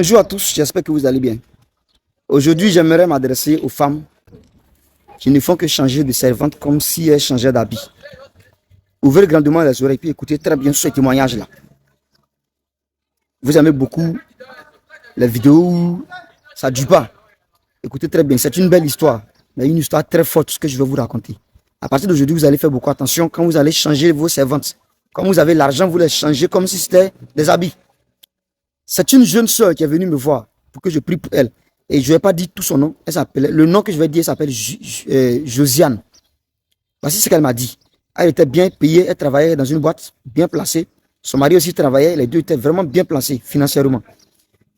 Bonjour à tous, j'espère que vous allez bien. Aujourd'hui, j'aimerais m'adresser aux femmes qui ne font que changer de servante comme si elles changeaient d'habit. Ouvrez grandement les oreilles et écoutez très bien ce témoignage-là. Vous aimez beaucoup les vidéos où ça ne dure pas. Écoutez très bien, c'est une belle histoire, mais une histoire très forte, ce que je vais vous raconter. À partir d'aujourd'hui, vous allez faire beaucoup attention quand vous allez changer vos servantes. Quand vous avez l'argent, vous les changez comme si c'était des habits. C'est une jeune soeur qui est venue me voir pour que je prie pour elle. Et je ne vais pas dire tout son nom. Elle s'appelle, le nom que je vais dire s'appelle Josiane. Voici ce qu'elle m'a dit. Elle était bien payée, elle travaillait dans une boîte bien placée. Son mari aussi travaillait, les deux étaient vraiment bien placés financièrement.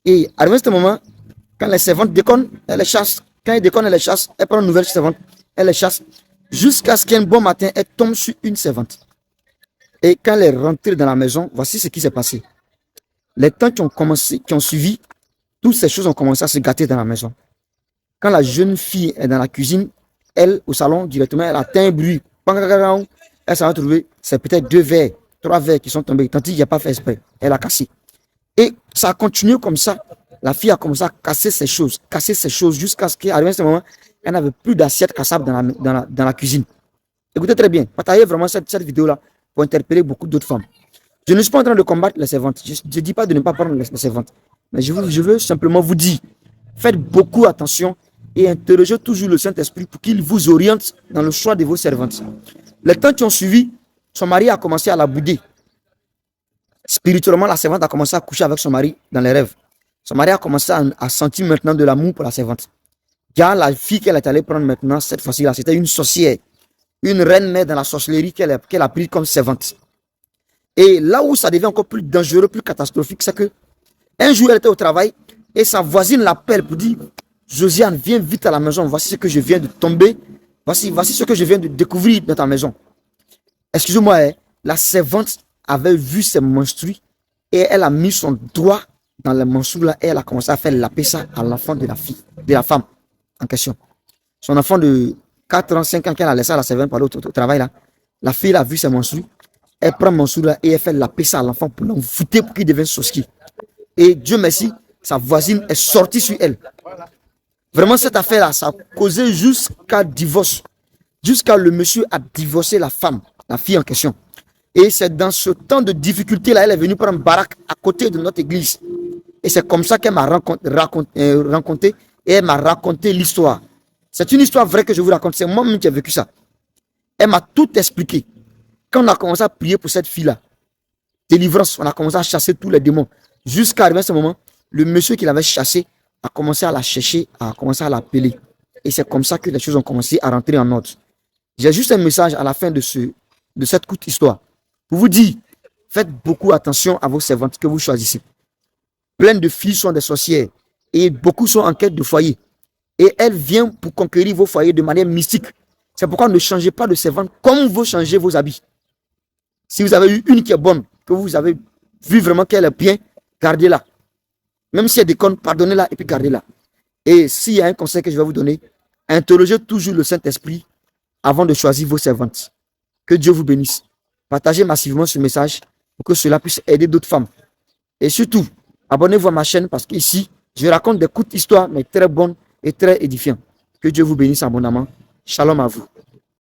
Et à ce moment, quand les servantes déconnent, elle les chasse. Quand elles déconnent, elle les chasse. Elle prend une nouvelle servante, elle les chasse. Jusqu'à ce qu'un bon matin, elle tombe sur une servante. Et quand elle est rentrée dans la maison, voici ce qui s'est passé. Les temps qui ont suivi, toutes ces choses ont commencé à se gâter dans la maison. Quand la jeune fille est dans la cuisine, elle, au salon, directement, elle atteint un bruit. Elle s'en va trouver, c'est peut-être 2 verres, 3 verres qui sont tombés, tandis qu'il n'a pas fait exprès. Elle a cassé. Et ça a continué comme ça. La fille a commencé à casser ses choses jusqu'à ce qu'à ce moment, elle n'avait plus d'assiette cassable dans la cuisine. Écoutez très bien, partagez vraiment cette vidéo-là pour interpeller beaucoup d'autres femmes. Je ne suis pas en train de combattre les servantes. Je ne dis pas de ne pas prendre les servantes. Mais je veux simplement vous dire, faites beaucoup attention et interrogez toujours le Saint-Esprit pour qu'il vous oriente dans le choix de vos servantes. Les temps qui ont suivi, son mari a commencé à la bouder. Spirituellement, la servante a commencé à coucher avec son mari dans les rêves. Son mari a commencé à sentir maintenant de l'amour pour la servante. Car la fille qu'elle est allée prendre maintenant, cette fois-ci-là, c'était une sorcière. Une reine mère dans la sorcellerie qu'elle a prise comme servante. Et là où ça devient encore plus dangereux, plus catastrophique, c'est que un jour elle était au travail et sa voisine l'appelle pour dire Josiane, viens vite à la maison, voici ce que je viens de tomber, voici ce que je viens de découvrir dans ta maison. Excusez-moi, la servante avait vu ses menstrues et elle a mis son doigt dans les menstrues là et elle a commencé à faire laper ça à l'enfant de la femme en question. Son enfant de 4 ans, 5 ans, qu'elle a laissé à la servante parler au travail là, la fille a vu ses menstrues. Elle prend mon sourd et elle fait laper ça à l'enfant pour l'envoûter pour qu'il devienne sorcier. Et Dieu merci, sa voisine est sortie sur elle. Vraiment, cette affaire-là, ça a causé jusqu'à divorce. Jusqu'à le monsieur a divorcé la femme, la fille en question. Et c'est dans ce temps de difficulté-là, elle est venue prendre baraque à côté de notre église. Et c'est comme ça qu'elle m'a rencontré et elle m'a raconté l'histoire. C'est une histoire vraie que je vous raconte. C'est moi-même qui ai vécu ça. Elle m'a tout expliqué. Quand on a commencé à prier pour cette fille-là, délivrance, on a commencé à chasser tous les démons. Jusqu'à arriver à ce moment, le monsieur qui l'avait chassé a commencé à la chercher, a commencé à l'appeler. Et c'est comme ça que les choses ont commencé à rentrer en ordre. J'ai juste un message à la fin de cette courte histoire. Pour vous dire, faites beaucoup attention à vos servantes que vous choisissez. Plein de filles sont des sorcières et beaucoup sont en quête de foyer. Et elles viennent pour conquérir vos foyers de manière mystique. C'est pourquoi ne changez pas de servante comme vous changez vos habits. Si vous avez eu une qui est bonne, que vous avez vu vraiment qu'elle est bien, gardez-la. Même si elle déconne, pardonnez-la et puis gardez-la. Et s'il y a un conseil que je vais vous donner, interrogez toujours le Saint-Esprit avant de choisir vos servantes. Que Dieu vous bénisse. Partagez massivement ce message pour que cela puisse aider d'autres femmes. Et surtout, abonnez-vous à ma chaîne parce qu'ici, je raconte des courtes histoires, mais très bonnes et très édifiantes. Que Dieu vous bénisse abondamment. Shalom à vous.